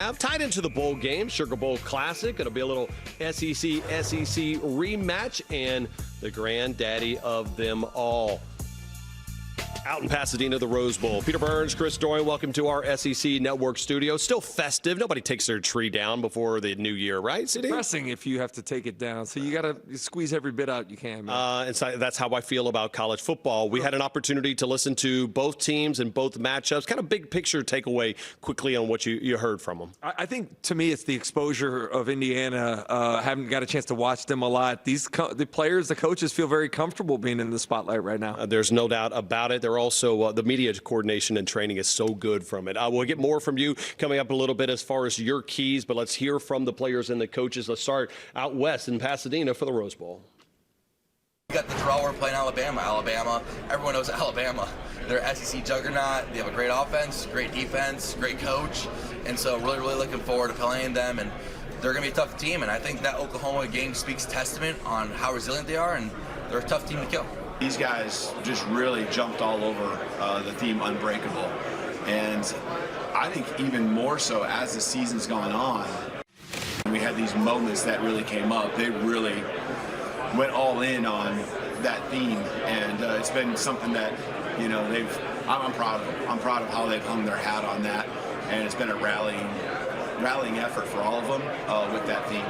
Tied into the bowl game, Sugar Bowl Classic. It'll be a little SEC rematch and the granddaddy of them all. Out in Pasadena, the Rose Bowl. Peter Burns, Chris Doering, welcome to our SEC Network studio. Still festive. Nobody takes their tree down before the new year, right, CD? Depressing if you have to take it down. So you got to squeeze every bit out you can, man. And so that's how I feel about college football. We had an opportunity to listen to both teams and both matchups. Kind of big picture takeaway quickly on what you heard from them. I think, to me, it's the exposure of Indiana. Haven't got a chance to watch them a lot. The players, the coaches feel very comfortable being in the spotlight right now. There's no doubt about it. They're also the media coordination and training is so good from it. We'll get more from you coming up a little bit as far as your keys, but let's hear from the players and the coaches. Let's start out west in Pasadena for the Rose Bowl. We got the draw. We're playing Alabama. Everyone knows Alabama. They're an SEC juggernaut. They have a great offense, great defense, great coach, and so really looking forward to playing them. And they're going to be a tough team. And I think that Oklahoma game speaks testament on how resilient they are, and they're a tough team to kill. These guys just really jumped all over the theme Unbreakable. And I think even more so as the season's gone on, we had these moments that really came up. They really went all in on that theme. And it's been something that, you know, I'm proud of them. I'm proud of how they've hung their hat on that. And it's been a rallying effort for all of them with that theme.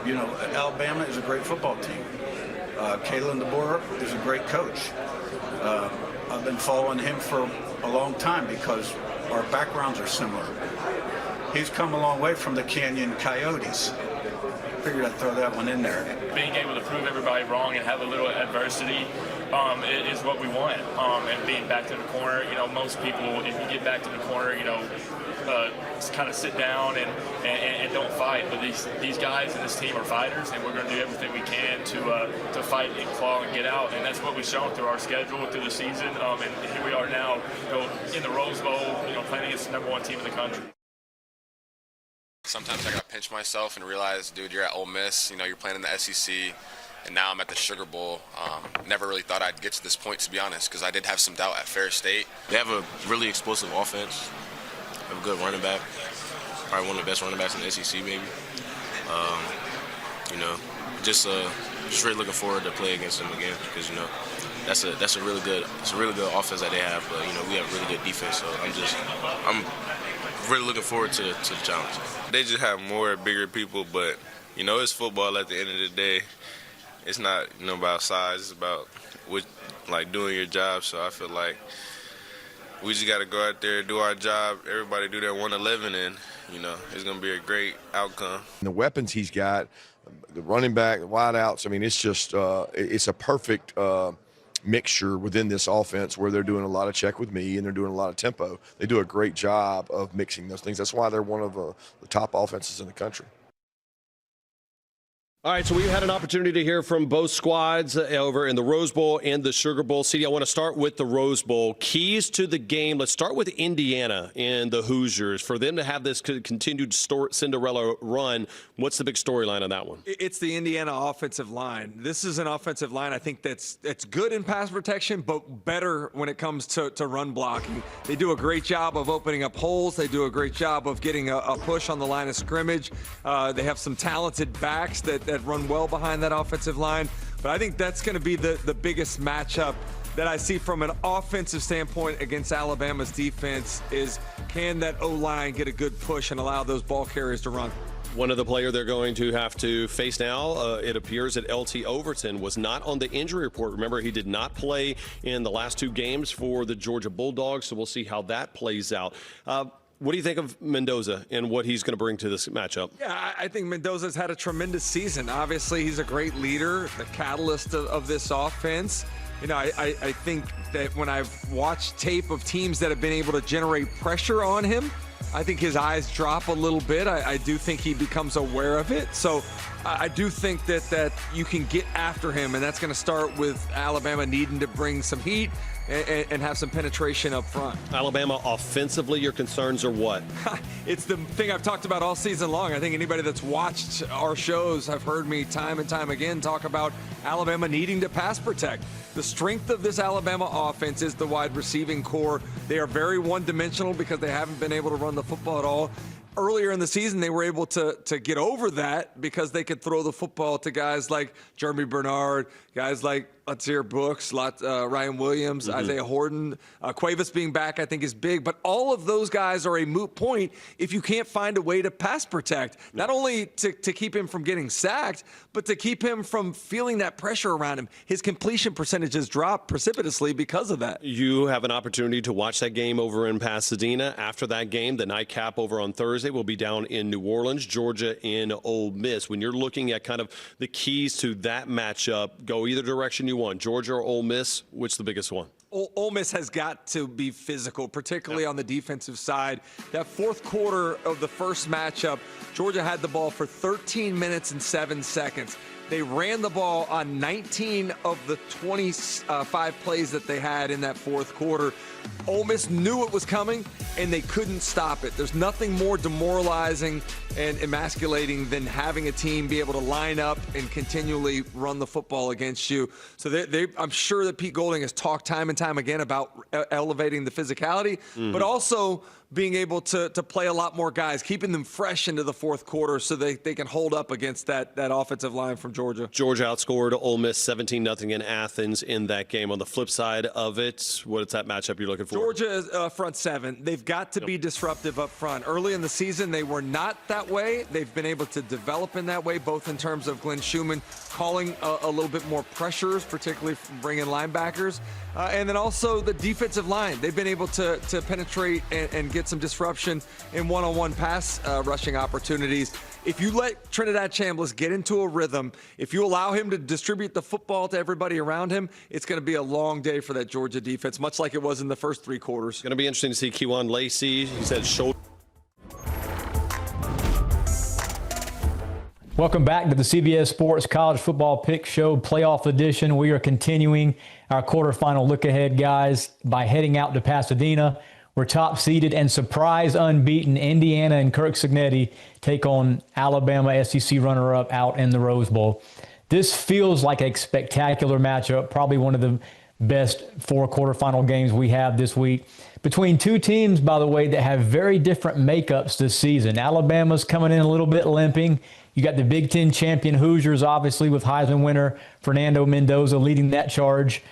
You know, Alabama is a great football team. Kalen DeBoer is a great coach. I've been following him for a long time because our backgrounds are similar. He's come a long way from the Canyon Coyotes. Figured I'd throw that one in there. Being able to prove everybody wrong and have a little adversity is what we want. And being back to the corner, you know, most people, if you get back to the corner, you know, kind of sit down and don't fight. But these guys and this team are fighters, and we're going to do everything we can to fight and claw and get out. And that's what we've shown through our schedule, through the season. And here we are now, you know, in the Rose Bowl, you know, playing against the #1 team in the country. Sometimes I gotta pinch myself and realize, dude, you're at Ole Miss. You know, you're playing in the SEC, and now I'm at the Sugar Bowl. Never really thought I'd get to this point, to be honest, because I did have some doubt at Ferris State. They have a really explosive offense. They have a good running back. Probably one of the best running backs in the SEC, maybe. You know, just really looking forward to play against them again, because you know that's a really good offense that they have. But you know, we have really good defense, so I'm really looking forward to the challenge. They just have more bigger people, but you know, it's football at the end of the day. It's not, you know, about size, it's about doing your job. So I feel like we just got to go out there, do our job, everybody do their 111, and you know, it's going to be a great outcome. The weapons he's got, the running back, the wideouts, I mean, it's just it's a perfect mixture within this offense where they're doing a lot of check with me and they're doing a lot of tempo. They do a great job of mixing those things. That's why they're one of the top offenses in the country. All right, so we had an opportunity to hear from both squads over in the Rose Bowl and the Sugar Bowl. CD, I want to start with the Rose Bowl. Keys to the game. Let's start with Indiana and the Hoosiers. For them to have this continued Cinderella run, what's the big storyline on that one? It's the Indiana offensive line. This is an offensive line, I think, that's good in pass protection, but better when it comes to run blocking. They do a great job of opening up holes. They do a great job of getting a push on the line of scrimmage. They have some talented backs that run well behind that offensive line. But I think that's going to be the biggest matchup that I see from an offensive standpoint against Alabama's defense is, can that O-line get a good push and allow those ball carriers to run? One of the players they're going to have to face now, it appears that LT Overton was not on the injury report. Remember, he did not play in the last 2 games for the Georgia Bulldogs, so we'll see how that plays out. What do you think of Mendoza and what he's going to bring to this matchup? Yeah, I think Mendoza's had a tremendous season. Obviously, he's a great leader, the catalyst of this offense. You know, I think that when I've watched tape of teams that have been able to generate pressure on him, I think his eyes drop a little bit. I do think he becomes aware of it. So I do think that you can get after him, and that's going to start with Alabama needing to bring some heat and have some penetration up front. Alabama offensively, your concerns are what? It's the thing I've talked about all season long. I think anybody that's watched our shows have heard me time and time again talk about Alabama needing to pass protect. The strength of this Alabama offense is the wide receiving core. They are very one-dimensional because they haven't been able to run the football at all. earlier in the season, they were able to get over that because they could throw the football to guys like Jeremy Bernard, guys like Latir Brooks, Ryan Williams, Isaiah Horton. Cuevas being back, I think, is big. But all of those guys are a moot point if you can't find a way to pass protect. Not only to keep him from getting sacked, but to keep him from feeling that pressure around him. His completion percentages dropped precipitously because of that. You have an opportunity to watch that game over in Pasadena. After that game, the nightcap over on Thursday will be down in New Orleans, Georgia in Ole Miss. When you're looking at kind of the keys to that matchup, go either direction you want, Georgia or Ole Miss, which the biggest one? Ole Miss has got to be physical, particularly on the defensive side. That fourth quarter of the first matchup, Georgia had the ball for 13 minutes and 7 seconds. They ran the ball on 19 of the 25 plays that they had in that fourth quarter. Ole Miss knew it was coming, and they couldn't stop it. There's nothing more demoralizing and emasculating than having a team be able to line up and continually run the football against you. So I'm sure that Pete Golding has talked time and time again about elevating the physicality, but also being able to play a lot more guys, keeping them fresh into the fourth quarter so they can hold up against that offensive line from Georgia. Georgia outscored Ole Miss 17-0 in Athens in that game. On the flip side of it, what is that matchup you're looking for? Georgia is front seven. They've got to be disruptive up front. Early in the season, they were not that way. They've been able to develop in that way, both in terms of Glenn Schumann calling a little bit more pressures, particularly from bringing linebackers, and then also the defensive line. They've been able to penetrate and get some disruption in one-on-one pass rushing opportunities. If you let Trinidad Chambliss get into a rhythm, if you allow him to distribute the football to everybody around him, it's going to be a long day for that Georgia defense, much like it was in the first three quarters. It's going to be interesting to see Kewan Lacey. He said shoulder. Welcome back to the CBS Sports College Football Pick Show Playoff Edition. We are continuing our quarterfinal look-ahead, guys, by heading out to Pasadena. We're top-seeded and surprise unbeaten. Indiana and Kirk Cignetti take on Alabama SEC runner-up out in the Rose Bowl. This feels like a spectacular matchup, probably one of the best four quarterfinal games we have this week. Between two teams, by the way, that have very different makeups this season. Alabama's coming in a little bit limping. You got the Big Ten champion Hoosiers, obviously, with Heisman winner Fernando Mendoza leading that charge.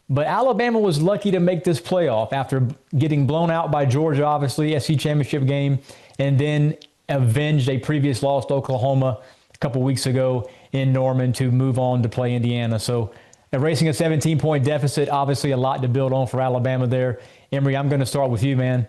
But Alabama was lucky to make this playoff after getting blown out by Georgia, obviously, SEC championship game, and then avenged a previous loss to Oklahoma a couple weeks ago in Norman to move on to play Indiana. So erasing a 17-point deficit, obviously a lot to build on for Alabama there. Emory, I'm going to start with you, man.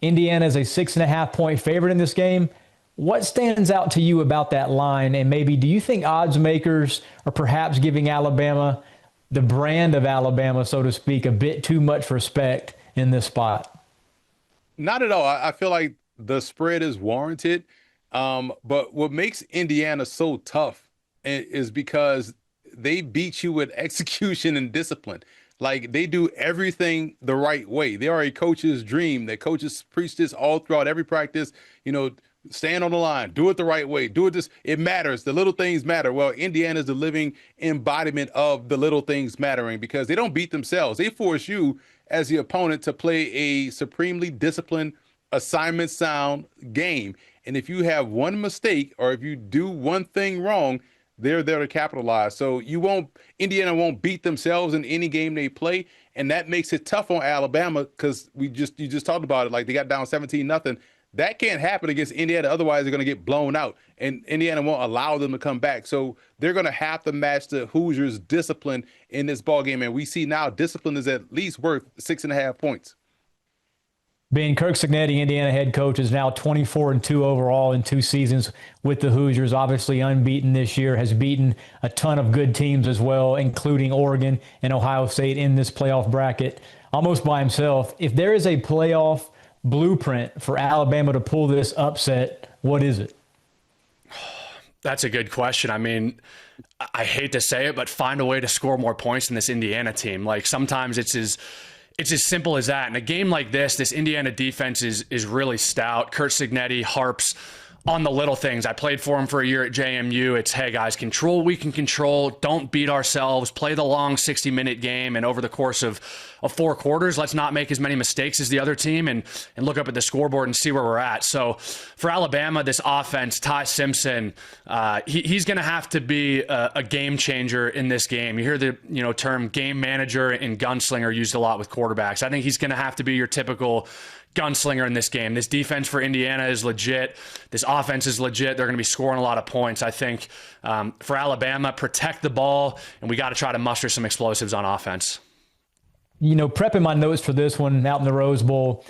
Indiana is a 6.5-point favorite in this game. What stands out to you about that line? And maybe do you think odds makers are perhaps giving Alabama, the brand of Alabama, so to speak, a bit too much respect in this spot? Not at all. I feel like the spread is warranted. But what makes Indiana so tough is because they beat you with execution and discipline. Like, they do everything the right way. They are a coach's dream. The coaches preach this all throughout every practice. You know, stand on the line, do it the right way, do it this. It matters. The little things matter. Well, Indiana is the living embodiment of the little things mattering because they don't beat themselves. They force you as the opponent to play a supremely disciplined, assignment sound game. And if you have one mistake or if you do one thing wrong, they're there to capitalize. So Indiana won't beat themselves in any game they play. And that makes it tough on Alabama because you just talked about it. Like, they got down 17-0. That can't happen against Indiana. Otherwise, they're going to get blown out. And Indiana won't allow them to come back. So they're going to have to match the Hoosiers' discipline in this ballgame. And we see now discipline is at least worth 6.5 points. Ben, Kirk Cignetti, Indiana head coach, is now 24-2 overall in 2 seasons with the Hoosiers. Obviously unbeaten this year, has beaten a ton of good teams as well, including Oregon and Ohio State in this playoff bracket, almost by himself. If there is a playoff blueprint for Alabama to pull this upset, what is it? That's a good question. I mean, I hate to say it, but find a way to score more points than this Indiana team. Like, sometimes it's as simple as that. In a game like this Indiana defense is really stout. Kurt Cignetti harps on the little things. I played for him for a year at JMU. It's, hey guys, control what we can control. Don't beat ourselves. Play the long 60-minute game. And over the course of 4 quarters, let's not make as many mistakes as the other team and look up at the scoreboard and see where we're at. So for Alabama, this offense, Ty Simpson, he's going to have to be a game changer in this game. You hear the term game manager and gunslinger used a lot with quarterbacks. I think he's going to have to be your typical gunslinger in this game. This defense for Indiana is legit. This offense is legit. They're going to be scoring a lot of points. I think for Alabama, protect the ball, and we got to try to muster some explosives on offense. Prepping my notes for this one out in the Rose Bowl,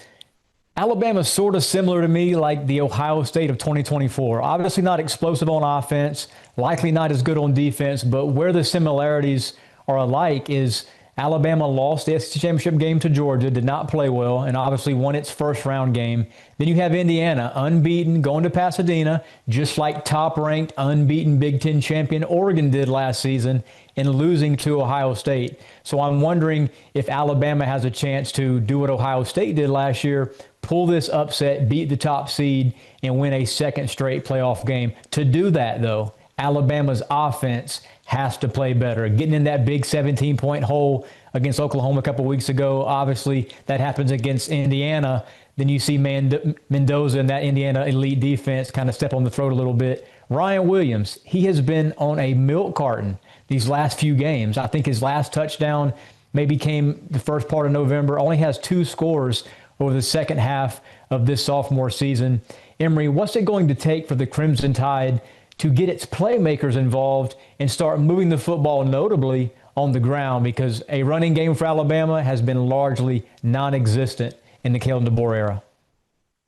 Alabama's sort of similar to me like the Ohio State of 2024. Obviously not explosive on offense, likely not as good on defense, but where the similarities are alike is Alabama lost the SEC championship game to Georgia, did not play well, and obviously won its first round game. Then you have Indiana, unbeaten, going to Pasadena, just like top-ranked, unbeaten Big Ten champion Oregon did last season, and losing to Ohio State. So I'm wondering if Alabama has a chance to do what Ohio State did last year, pull this upset, beat the top seed, and win a second straight playoff game. To do that, though, Alabama's offense has to play better. Getting in that big 17-point hole against Oklahoma a couple weeks ago, obviously that happens against Indiana. Then you see Mendoza and that Indiana elite defense kind of step on the throat a little bit. Ryan Williams, he has been on a milk carton these last few games. I think his last touchdown maybe came the first part of November, only has 2 scores over the second half of this sophomore season. Emory, what's it going to take for the Crimson Tide to get its playmakers involved and start moving the football notably on the ground? Because a running game for Alabama has been largely non-existent in the Kalen DeBoer era.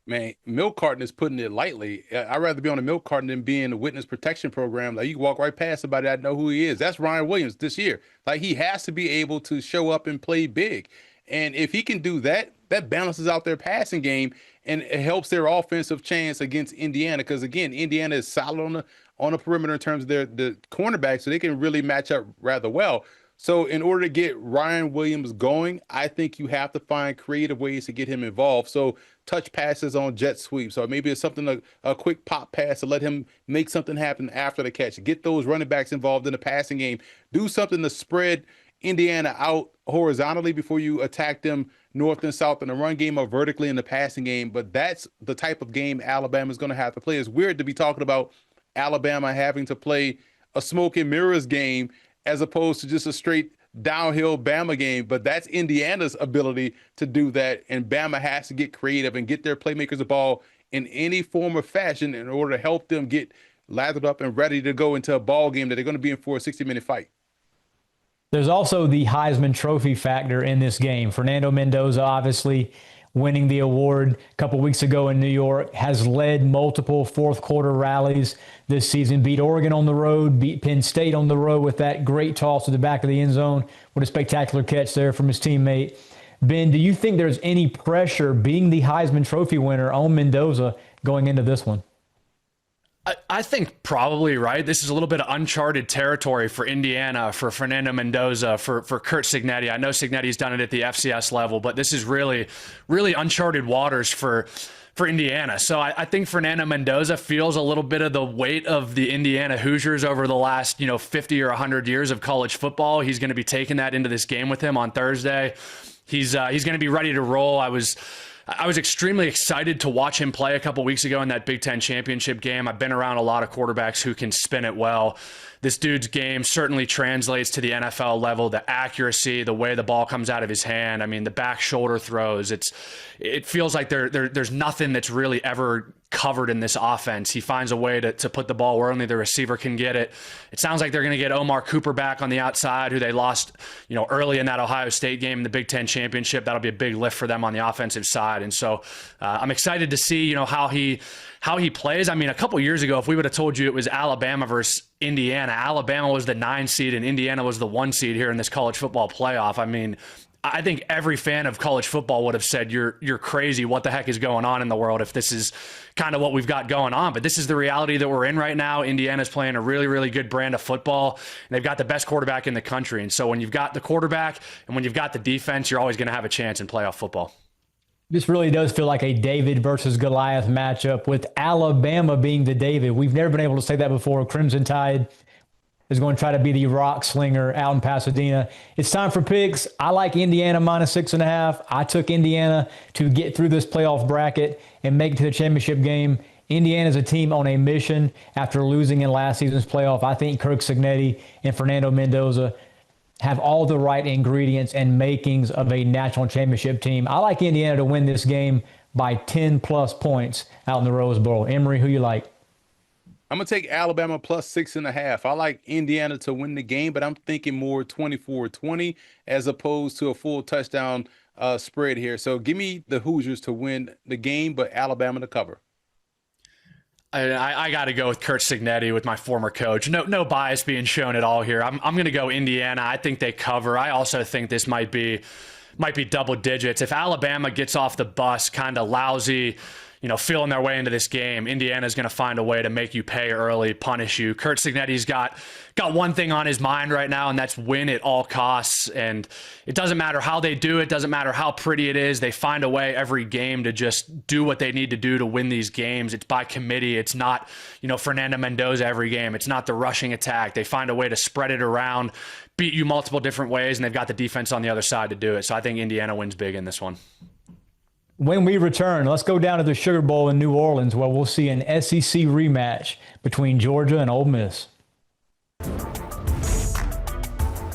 Man, milk carton is putting it lightly. I'd rather be on a milk carton than be in a witness protection program. Like, you can walk right past somebody, I know who he is. That's Ryan Williams this year. Like, he has to be able to show up and play big. And if he can do that, that balances out their passing game and it helps their offensive chance against Indiana. Because again, Indiana is solid on the perimeter in terms of the cornerbacks, so they can really match up rather well. So in order to get Ryan Williams going, I think you have to find creative ways to get him involved. So touch passes on jet sweeps, or maybe it's something, a quick pop pass to let him make something happen after the catch. Get those running backs involved in the passing game. Do something to spread Indiana out horizontally before you attack them north and south in the run game or vertically in the passing game. But that's the type of game Alabama's going to have to play. It's weird to be talking about Alabama having to play a smoke and mirrors game as opposed to just a straight downhill Bama game, but that's Indiana's ability to do that, and Bama has to get creative and get their playmakers the ball in any form or fashion in order to help them get lathered up and ready to go into a ball game that they're going to be in for a 60-minute fight. There's also the Heisman Trophy factor in this game. Fernando Mendoza, obviously winning the award a couple weeks ago in New York, has led multiple fourth-quarter rallies this season. Beat Oregon on the road, beat Penn State on the road with that great toss to the back of the end zone. What a spectacular catch there from his teammate. Ben, do you think there's any pressure being the Heisman Trophy winner on Mendoza going into this one? I think probably, right? This is a little bit of uncharted territory for Indiana, for Fernando Mendoza, for Curt Cignetti. I know Cignetti's done it at the FCS level, but this is really, really uncharted waters for Indiana. So I think Fernando Mendoza feels a little bit of the weight of the Indiana Hoosiers over the last, 50 or 100 years of college football. He's going to be taking that into this game with him on Thursday. He's going to be ready to roll. I was extremely excited to watch him play a couple weeks ago in that Big Ten championship game. I've been around a lot of quarterbacks who can spin it well. This dude's game certainly translates to the NFL level, the accuracy, the way the ball comes out of his hand. I mean, the back shoulder throws. It feels like there's nothing that's really ever covered in this offense. He finds a way to put the ball where only the receiver can get it. It sounds like they're going to get Omar Cooper back on the outside, who they lost, early in that Ohio State game in the Big Ten championship. That'll be a big lift for them on the offensive side. And so I'm excited to see, how he plays. I mean, a couple years ago, if we would have told you it was Alabama versus Indiana, Alabama was the 9 seed and Indiana was the 1 seed here in this college football playoff. I mean, I think every fan of college football would have said, you're crazy. What the heck is going on in the world if this is kind of what we've got going on? But this is the reality that we're in right now. Indiana's playing a really, really good brand of football, and they've got the best quarterback in the country. And so when you've got the quarterback and when you've got the defense, you're always going to have a chance in playoff football. This really does feel like a David versus Goliath matchup, with Alabama being the David. We've never been able to say that before. Crimson Tide is going to try to be the rock slinger out in Pasadena. It's time for picks. I like Indiana -6.5. I took Indiana to get through this playoff bracket and make it to the championship game. Indiana is a team on a mission after losing in last season's playoff. I think Kirk Cignetti and Fernando Mendoza have all the right ingredients and makings of a national championship team. I like Indiana to win this game by 10-plus points out in the Rose Bowl. Emory, who you like? I'm going to take Alabama +6.5. I like Indiana to win the game, but I'm thinking more 24-20 as opposed to a full touchdown spread here. So give me the Hoosiers to win the game, but Alabama to cover. I got to go with Kurt Cignetti, with my former coach. No bias being shown at all here. I'm going to go Indiana. I think they cover. I also think this might be double digits. If Alabama gets off the bus kind of lousy, feeling their way into this game, Indiana's going to find a way to make you pay early, punish you. Kurt Cignetti's got one thing on his mind right now, and that's win at all costs. And it doesn't matter how they do it, doesn't matter how pretty it is. They find a way every game to just do what they need to do to win these games. It's by committee. It's not, Fernando Mendoza every game. It's not the rushing attack. They find a way to spread it around, beat you multiple different ways, and they've got the defense on the other side to do it. So I think Indiana wins big in this one. When we return, let's go down to the Sugar Bowl in New Orleans, where we'll see an SEC rematch between Georgia and Ole Miss.